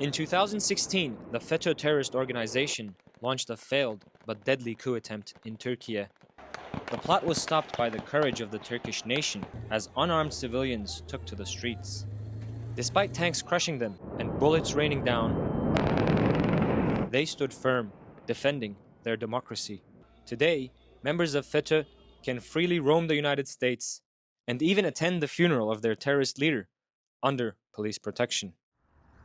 In 2016, the FETO terrorist organization launched a failed but deadly coup attempt in Türkiye. The plot was stopped by the courage of the Turkish nation as unarmed civilians took to the streets. Despite tanks crushing them and bullets raining down, they stood firm, defending their democracy. Today, members of FETO can freely roam the United States and even attend the funeral of their terrorist leader under police protection.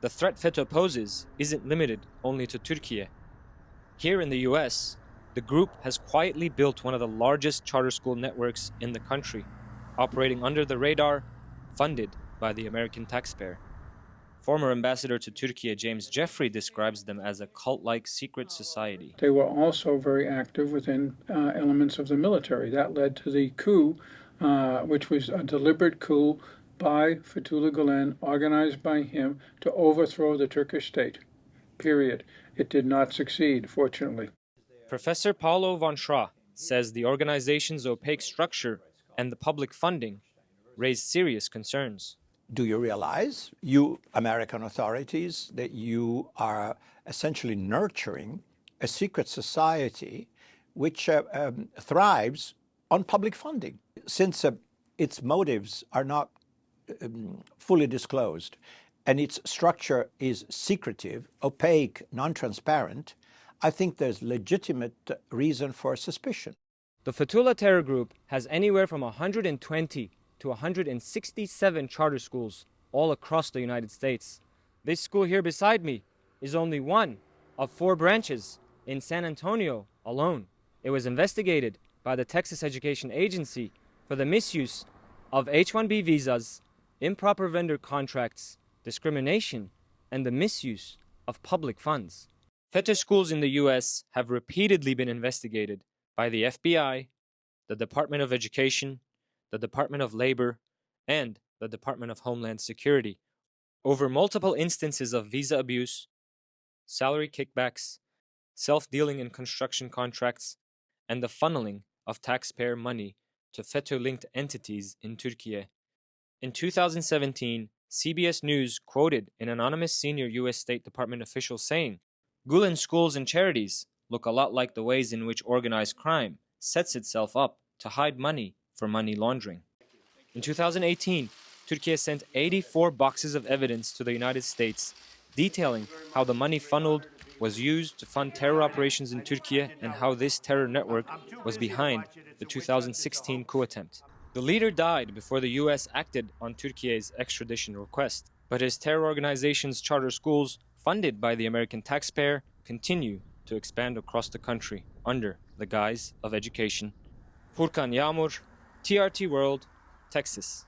The threat FETO poses isn't limited only to Türkiye. Here in the US, the group has quietly built one of the largest charter school networks in the country, operating under the radar, funded by the American taxpayer. Former ambassador to Türkiye James Jeffrey describes them as a cult-like secret society. They were also very active within elements of the military. That led to the coup, which was a deliberate coup by Fethullah Gulen, organized by him to overthrow the Turkish state. Period. It did not succeed, fortunately. Professor Paulo von Schra says the organization's opaque structure and the public funding raise serious concerns. Do you realize, you American authorities, that you are essentially nurturing a secret society which thrives on public funding? Since its motives are not fully disclosed and its structure is secretive, opaque, non-transparent, I think there's legitimate reason for suspicion. The Fetullah terror group has anywhere from 120 to 167 charter schools all across the United States. This school here beside me is only one of 4 branches in San Antonio alone. It was investigated by the Texas Education Agency for the misuse of H-1B visas, improper vendor contracts, discrimination, and the misuse of public funds. FETO schools in the US have repeatedly been investigated by the FBI, the Department of Education, the Department of Labor, and the Department of Homeland Security over multiple instances of visa abuse, salary kickbacks, self-dealing in construction contracts, and the funneling of taxpayer money to FETO-linked entities in Türkiye. In 2017, CBS News quoted an anonymous senior U.S. State Department official saying, "Gulen schools and charities look a lot like the ways in which organized crime sets itself up to hide money for money laundering." In 2018, Türkiye sent 84 boxes of evidence to the United States detailing how the money funneled was used to fund terror operations in Türkiye and how this terror network was behind the 2016 coup attempt. The leader died before the US acted on Türkiye's extradition request, but his terror organization's charter schools, funded by the American taxpayer, continue to expand across the country under the guise of education. Furkan Yagmur, TRT World, Texas.